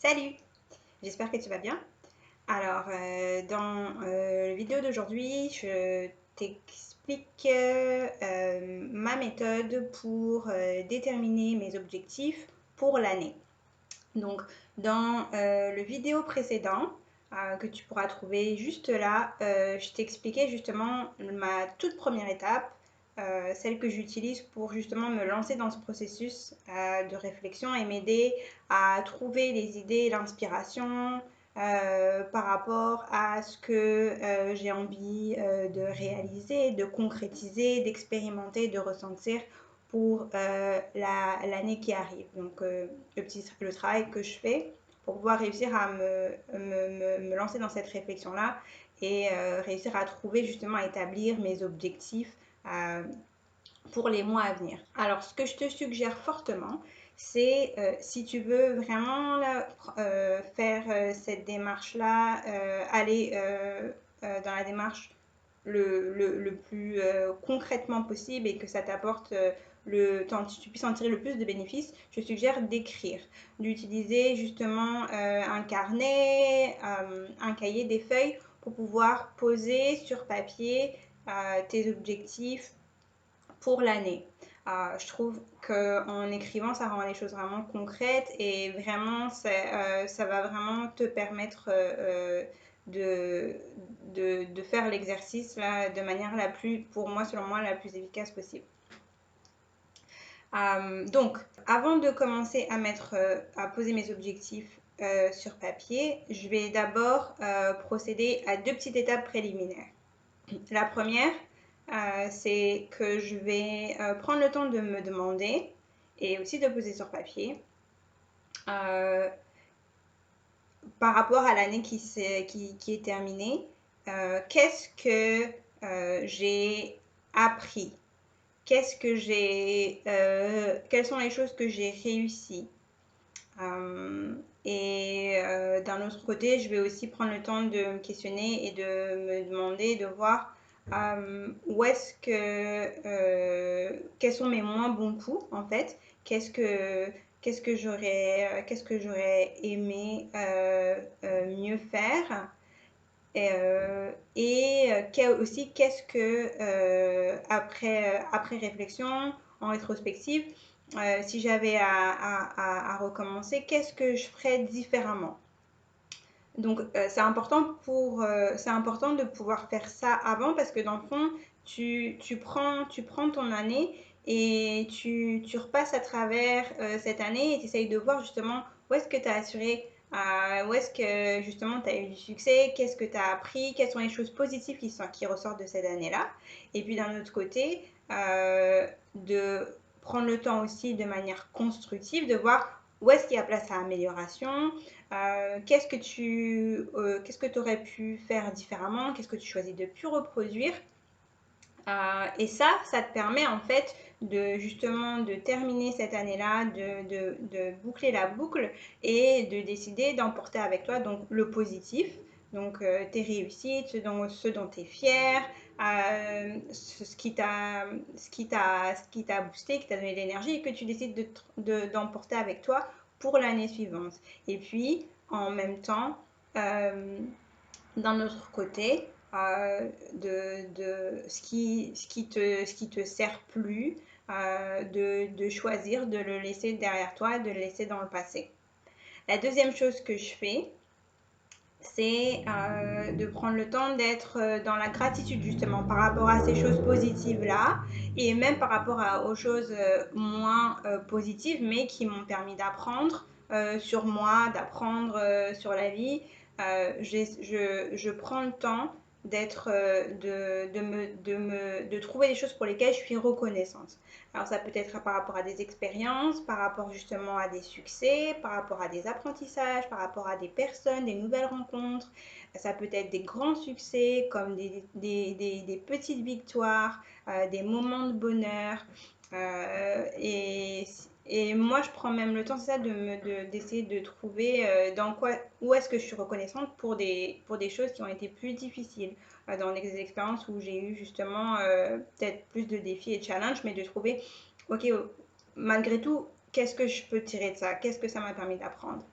Salut, j'espère que tu vas bien. Alors, dans la vidéo d'aujourd'hui, je t'explique ma méthode pour déterminer mes objectifs pour l'année. Donc, dans le vidéo précédent, que tu pourras trouver juste là, je t'expliquais justement ma toute première étape, celle que j'utilise pour justement me lancer dans ce processus de réflexion et m'aider à trouver les idées, l'inspiration par rapport à ce que j'ai envie de réaliser, de concrétiser, d'expérimenter, de ressentir pour l'année qui arrive. Donc, le travail que je fais pour pouvoir réussir à me lancer dans cette réflexion-là et réussir à trouver justement, à établir mes objectifs euh, pour les mois à venir. Alors, ce que je te suggère fortement, c'est si tu veux vraiment là, faire cette démarche-là, aller dans la démarche le plus concrètement possible et que ça t'apporte tu puisses en tirer le plus de bénéfices, je suggère d'écrire, d'utiliser justement un carnet, un cahier, des feuilles pour pouvoir poser sur papier tes objectifs pour l'année. Je trouve qu'en écrivant, ça rend les choses vraiment concrètes et vraiment, ça va vraiment te permettre de, de faire l'exercice là de manière la plus, pour moi, selon moi, la plus efficace possible. Donc, avant de commencer à poser mes objectifs sur papier, je vais d'abord procéder à deux petites étapes préliminaires. La première, c'est que je vais prendre le temps de me demander et aussi de poser sur papier euh, par rapport à l'année qui est terminée, qu'est-ce que j'ai appris? Quelles sont les choses que j'ai réussies? D'un autre côté, je vais aussi prendre le temps de me questionner et de me demander, de voir quels sont mes moins bons coups en fait, qu'est-ce que j'aurais aimé mieux faire aussi qu'est-ce que après réflexion en rétrospective si j'avais à recommencer, qu'est-ce que je ferais différemment? Donc, c'est important de pouvoir faire ça avant parce que dans le fond, tu prends ton année et tu repasses à travers cette année et tu essayes de voir justement où est-ce que tu as assuré, où est-ce que justement tu as eu du succès, qu'est-ce que tu as appris, quelles sont les choses positives qui ressortent de cette année-là. Et puis d'un autre côté, de prendre le temps aussi de manière constructive de voir où est-ce qu'il y a place à amélioration, qu'est-ce que tu aurais pu faire différemment, qu'est-ce que tu choisis de ne plus reproduire. Et ça te permet en fait de justement de terminer cette année-là, de boucler la boucle et de décider d'emporter avec toi donc le positif, donc tes réussites, ce dont tu es fier, ce qui t'a boosté, qui t'a donné de l'énergie et que tu décides d'emporter avec toi pour l'année suivante. Et puis en même temps, d'un autre côté, ce qui te sert plus, de choisir de le laisser derrière toi, de le laisser dans le passé. La deuxième chose que je fais, c'est de prendre le temps d'être dans la gratitude justement par rapport à ces choses positives-là et même par rapport aux choses moins positives mais qui m'ont permis d'apprendre sur moi, d'apprendre sur la vie. Je prends le temps d'être, de trouver des choses pour lesquelles je suis reconnaissante. Alors ça peut être par rapport à des expériences, par rapport justement à des succès, par rapport à des apprentissages, par rapport à des personnes, des nouvelles rencontres. Ça peut être des grands succès comme des petites victoires, des moments de bonheur. Euh, et, et moi, je prends même le temps, c'est ça, d'essayer de trouver où est-ce que je suis reconnaissante pour des choses qui ont été plus difficiles, dans des expériences où j'ai eu justement peut-être plus de défis et de challenges, mais de trouver, ok, malgré tout, qu'est-ce que je peux tirer de ça? Qu'est-ce que ça m'a permis d'apprendre?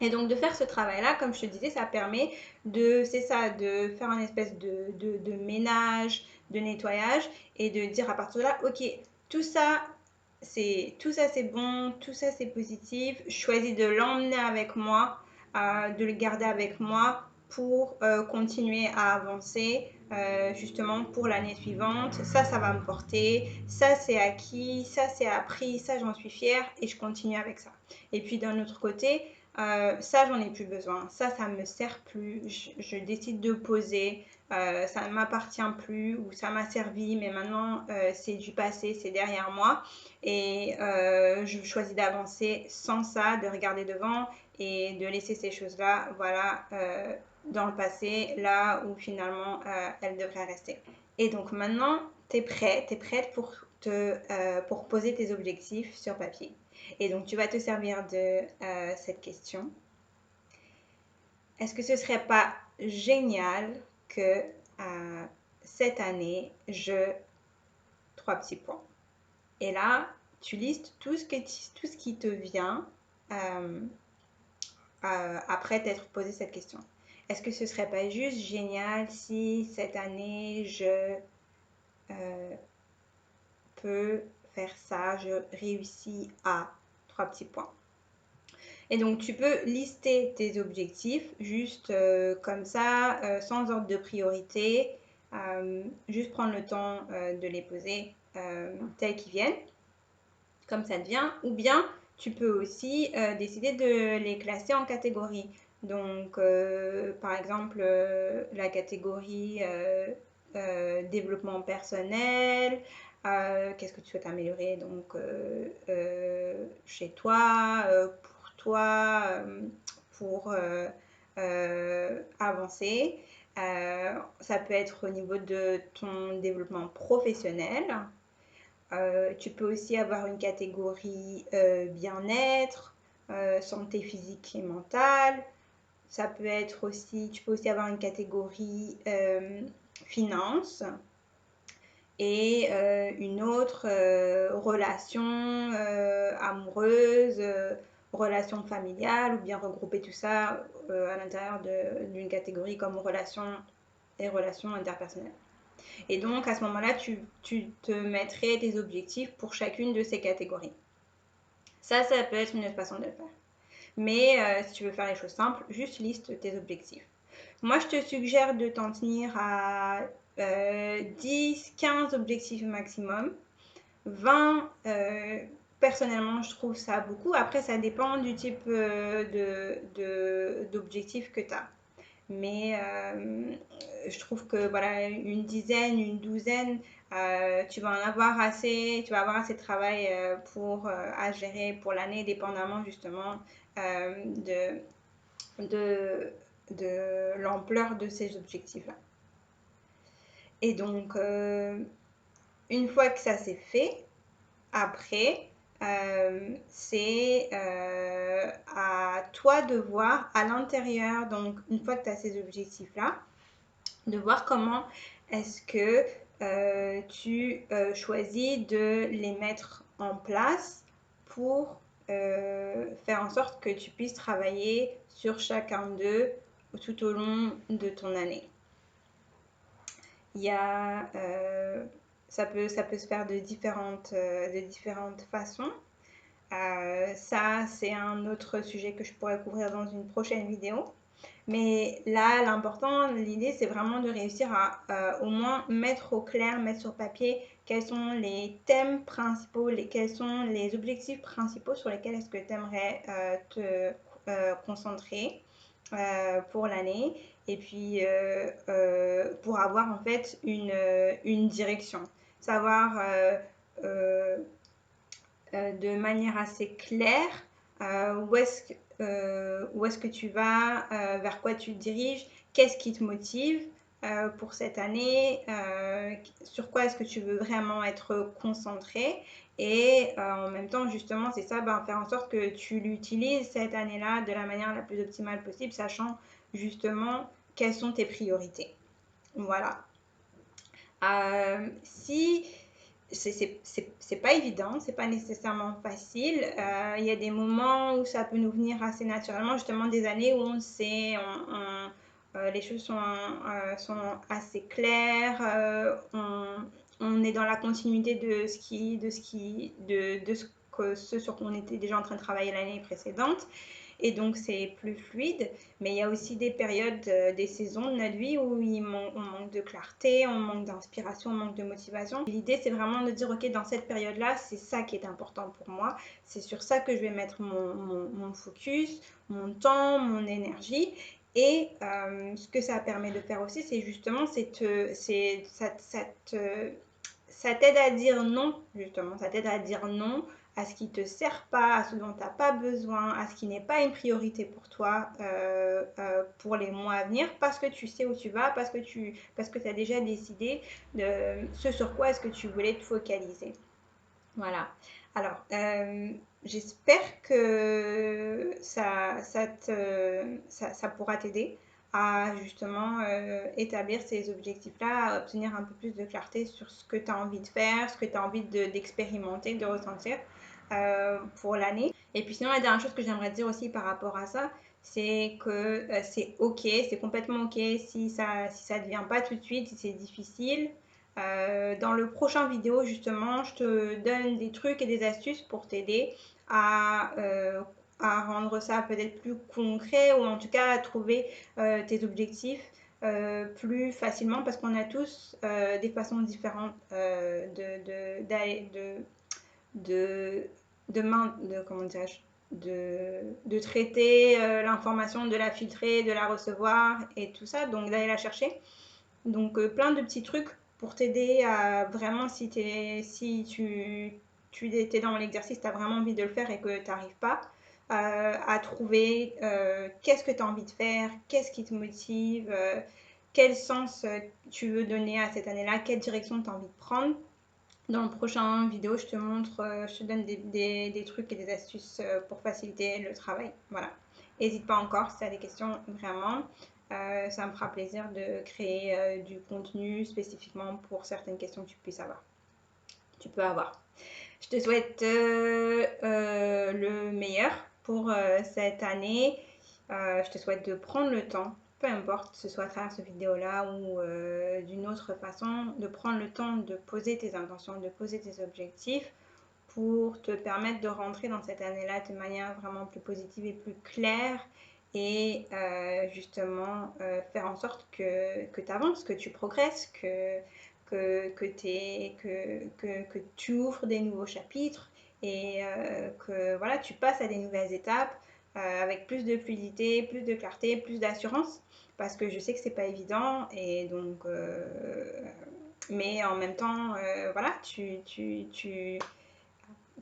Et donc de faire ce travail-là, comme je te disais, ça permet de, c'est ça, de faire un espèce de ménage, de nettoyage et de dire à partir de là, ok, tout ça, tout ça c'est bon, tout ça c'est positif. Je choisis de l'emmener avec moi, de le garder avec moi pour continuer à avancer justement pour l'année suivante. Ça va me porter. Ça, c'est acquis. Ça, c'est appris. Ça, j'en suis fière et je continue avec ça. Et puis d'un autre côté, ça, j'en ai plus besoin. Ça me sert plus. Je décide de poser. Ça ne m'appartient plus ou ça m'a servi, mais maintenant c'est du passé, c'est derrière moi. Et je choisis d'avancer sans ça, de regarder devant et de laisser ces choses-là, voilà, dans le passé, là où finalement elles devraient rester. Et donc maintenant, tu es prête pour poser tes objectifs sur papier. Et donc, tu vas te servir de cette question. Est-ce que ce serait pas génial que cette année, trois petits points. Et là, tu listes tout ce qui te vient après t'être posé cette question. Est-ce que ce serait pas juste génial si cette année, je peux faire ça, je réussis à trois petits points. Et donc, tu peux lister tes objectifs juste comme ça, sans ordre de priorité, juste prendre le temps de les poser tels qu'ils viennent, comme ça devient. Ou bien, tu peux aussi décider de les classer en catégories. Donc, par exemple, la catégorie développement personnel, qu'est-ce que tu souhaites améliorer donc chez toi, pour toi, pour avancer. Ça peut être au niveau de ton développement professionnel. Tu peux aussi avoir une catégorie bien-être, santé physique et mentale. Ça peut être aussi, tu peux aussi avoir une catégorie finance et une autre relation amoureuse, relation familiale, ou bien regrouper tout ça à l'intérieur d'une catégorie comme relations et relations interpersonnelles. Et donc à ce moment-là, tu te mettrais tes objectifs pour chacune de ces catégories. Ça peut être une autre façon de le faire. Mais si tu veux faire les choses simples, juste liste tes objectifs. Moi, je te suggère de t'en tenir à 10, 15 objectifs maximum. 20, personnellement, je trouve ça beaucoup. Après, ça dépend du type d'objectif que tu as. Mais je trouve que voilà, une dizaine, une douzaine, tu vas en avoir assez, tu vas avoir assez de travail à gérer pour l'année, dépendamment justement de, de, de l'ampleur de ces objectifs-là. Et donc, une fois que ça c'est fait, après, c'est à toi de voir à l'intérieur, donc une fois que tu as ces objectifs-là, de voir comment est-ce que tu choisis de les mettre en place pour faire en sorte que tu puisses travailler sur chacun d'eux tout au long de ton année. Il y a, ça peut se faire de différentes façons. Ça, c'est un autre sujet que je pourrais couvrir dans une prochaine vidéo. Mais là, l'important, l'idée, c'est vraiment de réussir à au moins mettre au clair, mettre sur papier quels sont les thèmes principaux, quels sont les objectifs principaux sur lesquels est-ce que tu aimerais te concentrer pour l'année. Et puis, pour avoir en fait une direction. Savoir de manière assez claire où est-ce que tu vas, vers quoi tu te diriges, qu'est-ce qui te motive pour cette année, sur quoi est-ce que tu veux vraiment être concentré et en même temps justement c'est ça, faire en sorte que tu l'utilises cette année-là de la manière la plus optimale possible, sachant justement quelles sont tes priorités. Voilà. Si c'est pas évident, c'est pas nécessairement facile. Il y a des moments où ça peut nous venir assez naturellement, justement des années où on sait, les choses sont assez claires, on est dans la continuité de ce sur quoi on était déjà en train de travailler l'année précédente. Et donc, c'est plus fluide. Mais il y a aussi des périodes, des saisons de notre vie où on manque de clarté, on manque d'inspiration, on manque de motivation. L'idée, c'est vraiment de dire, OK, dans cette période-là, c'est ça qui est important pour moi. C'est sur ça que je vais mettre mon focus, mon temps, mon énergie. Et ce que ça permet de faire aussi, c'est justement, ça t'aide à dire non, justement. Ça t'aide à dire non à ce qui ne te sert pas, à ce dont tu n'as pas besoin, à ce qui n'est pas une priorité pour toi pour les mois à venir, parce que tu sais où tu vas, parce que tu as déjà décidé de ce sur quoi est-ce que tu voulais te focaliser. Voilà. Alors, j'espère que ça pourra t'aider à justement établir ces objectifs-là, à obtenir un peu plus de clarté sur ce que tu as envie de faire, ce que tu as envie d'expérimenter, de ressentir pour l'année. Et puis sinon, la dernière chose que j'aimerais dire aussi par rapport à ça, c'est que c'est ok, c'est complètement ok si ça ne devient pas tout de suite, si c'est difficile. Dans le prochain vidéo, justement, je te donne des trucs et des astuces pour t'aider à rendre ça peut-être plus concret ou en tout cas à trouver tes objectifs plus facilement parce qu'on a tous des façons différentes comment dirais-je, de traiter l'information, de la filtrer, de la recevoir et tout ça, donc d'aller la chercher. Donc plein de petits trucs pour t'aider à vraiment, si tu es dans l'exercice, tu as vraiment envie de le faire et que tu n'arrives pas, à trouver qu'est-ce que tu as envie de faire, qu'est-ce qui te motive, quel sens tu veux donner à cette année-là, quelle direction tu as envie de prendre. Dans le prochain vidéo, je te donne des trucs et des astuces pour faciliter le travail. Voilà. N'hésite pas encore si tu as des questions, vraiment. Ça me fera plaisir de créer du contenu spécifiquement pour certaines questions que tu peux avoir. Je te souhaite le meilleur pour cette année. Je te souhaite de prendre le temps, peu importe, ce soit à travers cette vidéo-là ou d'une autre façon, de prendre le temps de poser tes intentions, de poser tes objectifs pour te permettre de rentrer dans cette année-là de manière vraiment plus positive et plus claire et justement faire en sorte que tu avances, que tu progresses, que tu ouvres des nouveaux chapitres et que voilà, tu passes à des nouvelles étapes avec plus de fluidité, plus de clarté, plus d'assurance parce que je sais que c'est pas évident et donc mais en même temps voilà, tu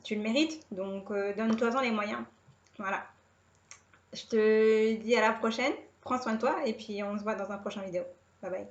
le mérites, donc donne-toi-en les moyens. Voilà. Je te dis à la prochaine, prends soin de toi et puis on se voit dans un prochain vidéo. Bye bye.